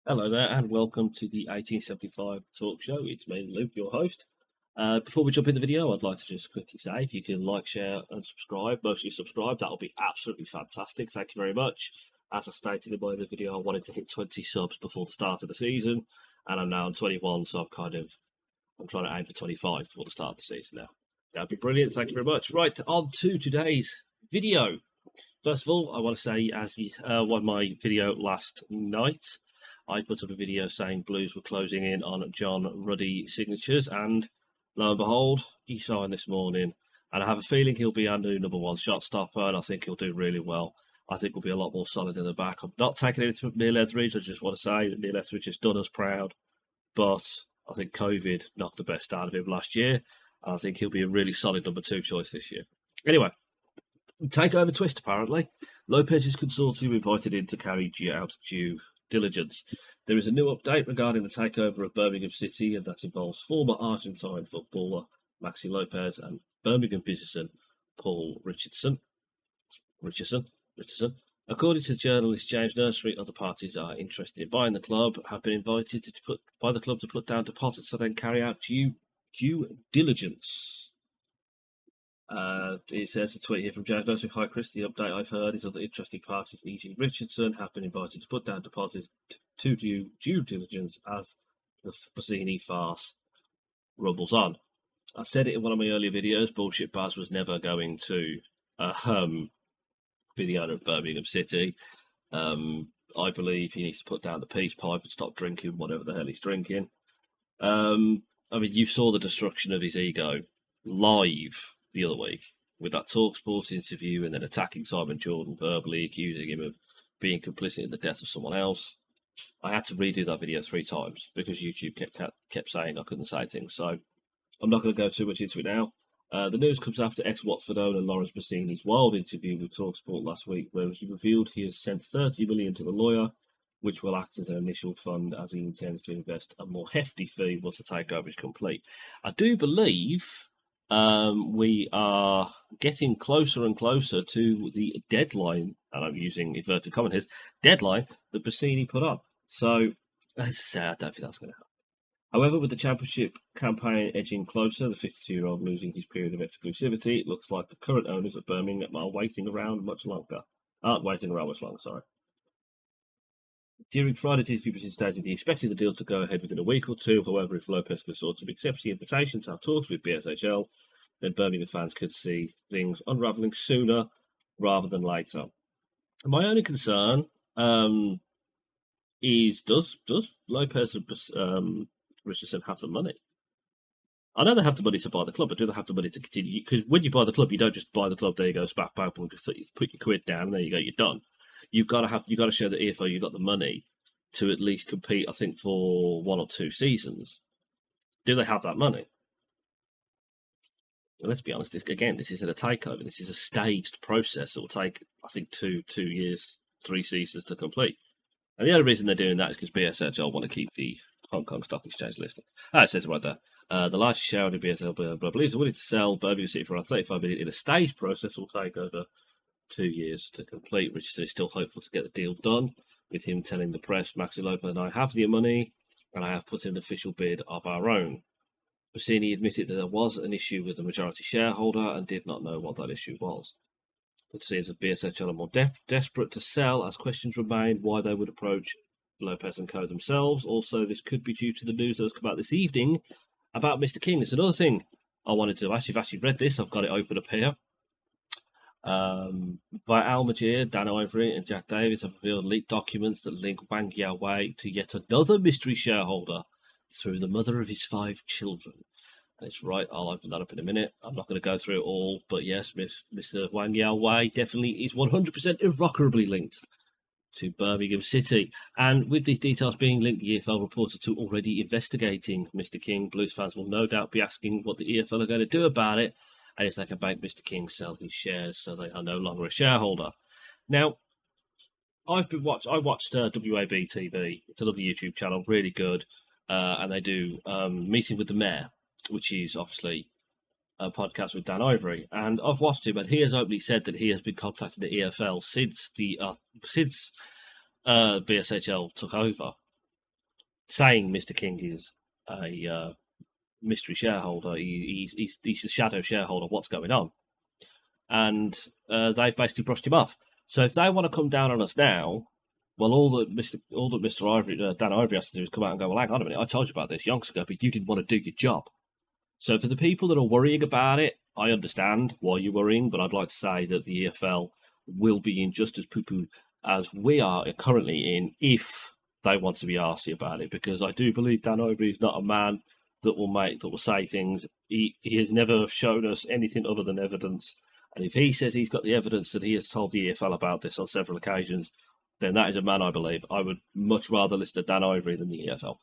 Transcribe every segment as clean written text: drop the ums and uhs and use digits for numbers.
Hello there, and welcome to the 1875 Talk Show. It's me, Luke, your host. Before we jump in the video, I'd like to just quickly say if you can like, share, and subscribe, mostly subscribe, that would be absolutely fantastic. Thank you very much. As I stated in my other video, I wanted to hit 20 subs before the start of the season, and I'm now on 21, so I'm trying to aim for 25 before the start of the season now. That'd be brilliant. Thank you very much. Right, on to today's video. First of all, I want to say, as on my video last night, I put up a video saying Blues were closing in on John Ruddy signatures, and lo and behold, he signed this morning. And I have a feeling he'll be our new number one shot stopper, and I think he'll do really well. I think we'll be a lot more solid in the back. I'm not taking anything from Neil Etheridge. I just want to say that Neil Etheridge has done us proud, but I think COVID knocked the best out of him last year, and I think he'll be a really solid number two choice this year. Anyway, Takeover twist, apparently. Lopez's consortium invited in to carry out due diligence. There is a new update regarding the takeover of Birmingham City, and that involves former Argentine footballer Maxi Lopez and Birmingham businessman Paul Richardson. According to journalist James Nursery, other parties are interested in buying the club, have been invited by the club to put down deposits to then carry out due diligence. It says a tweet here from James Nursery. Hi Chris, the update I've heard is other interesting parties, e.g. Richardson, have been invited to put down deposits to due diligence as the Bassini farce rumbles on. I said it in one of my earlier videos, Bullshit Baz was never going to be the owner of Birmingham City. I believe he needs to put down the peace pipe and stop drinking whatever the hell he's drinking. I mean, you saw the destruction of his ego live the other week with that TalkSport interview, and then attacking Simon Jordan verbally, accusing him of being complicit in the death of someone else. I had to redo that video 3 times because YouTube kept saying I couldn't say things, so I'm not going to go too much into it now. The news comes after ex-Watford owner Lawrence Bassini's wild interview with TalkSport last week, where he revealed he has sent $30 million to the lawyer, which will act as an initial fund as he intends to invest a more hefty fee once the takeover is complete. I do believe we are getting closer and closer to the deadline, and I'm using inverted commas here, deadline that Bassini put up. So, as I say, I don't think that's going to happen. However, with the championship campaign edging closer, the 52-year-old losing his period of exclusivity, it looks like the current owners of Birmingham are waiting around much longer. During Friday's interview, he stated he expected the deal to go ahead within a week or two. However, if Lopez Consortium accepts the invitation to have talks with BSHL, then Birmingham fans could see things unravelling sooner rather than later. My only concern is does Lopez and Richardson have the money? I know they have the money to buy the club, but do they have the money to continue? Because when you buy the club, you don't just buy the club. There you go, spat back, put your quid down, and there you go, you're done. You've got to show the EFL you've got the money to at least compete. I think for 1 or 2 seasons. Do they have that money? Well, let's be honest. This isn't a takeover. This is a staged process. It will take, I think, 2 years, 3 seasons to complete. And the only reason they're doing that is because BSHL want to keep the Hong Kong Stock Exchange listed. It says it right there. The largest shareholder in BSL believes they're willing to sell Birmingham City for around $35 million in a staged process. Will take over 2 years to complete. Richardson is still hopeful to get the deal done, with him telling the press, Maxi Lopez and I have the money, and I have put in an official bid of our own. Bassini admitted that there was an issue with the majority shareholder and did not know what that issue was. It seems that BSHL are more desperate to sell, as questions remain why they would approach Lopez and co themselves. Also, this could be due to the news that has come out this evening about Mr. King. There's another thing I wanted to ask. You've actually read this. I've got it open up here. By Al Majir, Dan Ivory, and Jack Davis have revealed leaked documents that link Wang Yao-wei to yet another mystery shareholder through the mother of his 5 children. And it's right, I'll open that up in a minute. I'm not going to go through it all, but yes, Mr. Wang Yao-wei definitely is 100% irrecoverably linked to Birmingham City. And with these details being linked, the EFL reported to already investigating Mr. King. Blues fans will no doubt be asking what the EFL are going to do about it, and if they can make Mr. King sell his shares so they are no longer a shareholder. Now, I watched WAB TV. It's another YouTube channel, really good, and they do Meeting with the Mayor, which is obviously a podcast with Dan Ivory, and I've watched him, and he has openly said that he has been contacting the EFL since BSHL took over, saying Mr. King is a mystery shareholder. He's a shadow shareholder. What's going on? And they've basically brushed him off. So if they want to come down on us now, well, all that Mr. Ivory, Dan Ivory has to do is come out and go, well, hang on a minute, I told you about this yonks ago, but you didn't want to do your job. So for the people that are worrying about it, I understand why you're worrying, but I'd like to say that the EFL will be in just as poo-poo as we are currently in if they want to be arsy about it, because I do believe Dan Ivory is not a man that will say things. He has never shown us anything other than evidence. And if he says he's got the evidence that he has told the EFL about this on several occasions, then that is a man I believe. I would much rather listen to Dan Ivory than the EFL.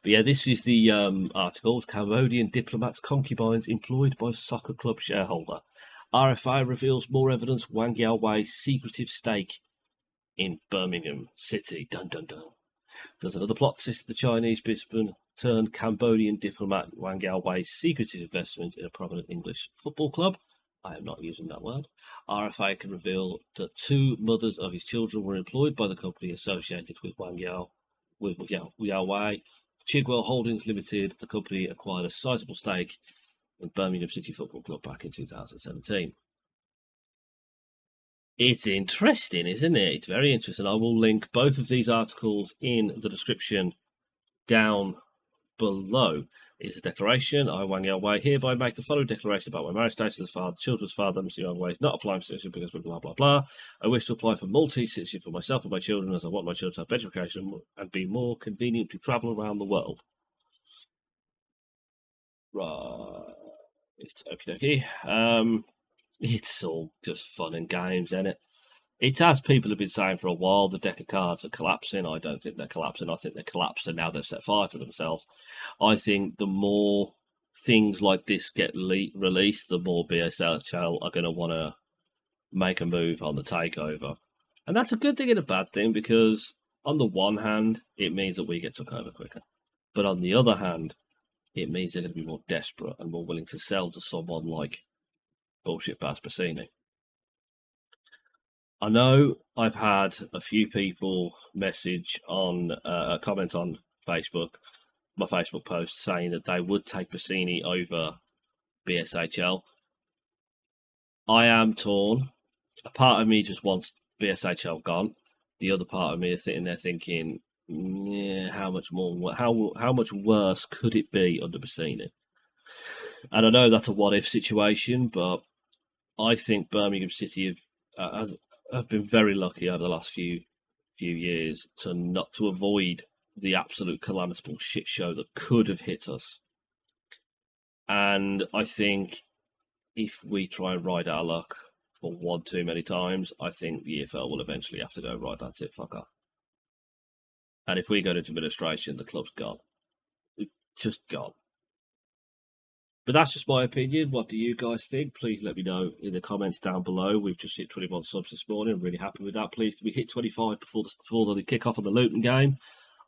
But yeah, this is the article. Cambodian diplomats' concubines employed by soccer club shareholder. RFA reveals more evidence Wang Yaowei's secretive stake in Birmingham City. Dun dun dun. There's another plot to assist the Chinese businessman turned Cambodian diplomat Wang Yaowei's secretive investment in a prominent English football club. I am not using that word. RFA can reveal that two mothers of his children were employed by the company associated with Yaowei. Chigwell Holdings Limited, the company acquired a sizable stake in Birmingham City Football Club back in 2017. It's interesting, isn't it? It's very interesting. I will link both of these articles in the description down below. It's a declaration. I, Wang Yaowei, hereby make the following declaration about my marriage status as father, children's father. Mr. Yaowei is not applying for citizenship because blah, blah, blah. I wish to apply for multi-citizenship for myself and my children, as I want my children to have better education and be more convenient to travel around the world. Right. It's okie dokie. It's all just fun and games, isn't it? It's as people have been saying for a while, the deck of cards are collapsing. I don't think they're collapsing. I think they're collapsed and now they've set fire to themselves. I think the more things like this get released, the more BSHL are going to want to make a move on the takeover. And that's a good thing and a bad thing, because on the one hand, it means that we get took over quicker. But on the other hand, it means they're going to be more desperate and more willing to sell to someone like bullshit Baz Bassini. I know I've had a few people message on comment on Facebook, my Facebook post, saying that they would take Bassini over BSHL. I am torn. A part of me just wants BSHL gone. The other part of me is sitting there thinking, yeah, how much much worse could it be under Bassini? And I know that's a what if situation, but I think Birmingham City have been very lucky over the last few years to avoid the absolute calamitous shit show that could have hit us. And I think if we try and ride our luck for one too many times, I think the EFL will eventually have to go, right, that's it, fuck off. And if we go into administration, the club's gone. It's just gone. But that's just my opinion. What do you guys think? Please let me know in the comments down below. We've just hit 21 subs this morning. I'm really happy with that. Please, can we hit 25 before the kick-off of the Luton game?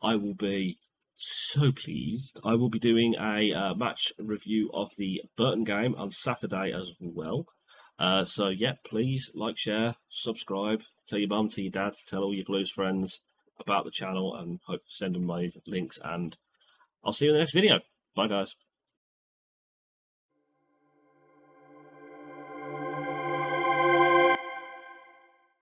I will be so pleased. I will be doing a match review of the Burton game on Saturday as well. So, yeah, please like, share, subscribe. Tell your mum, tell your dad, tell all your Blues friends about the channel, and hope to send them my links. And I'll see you in the next video. Bye, guys.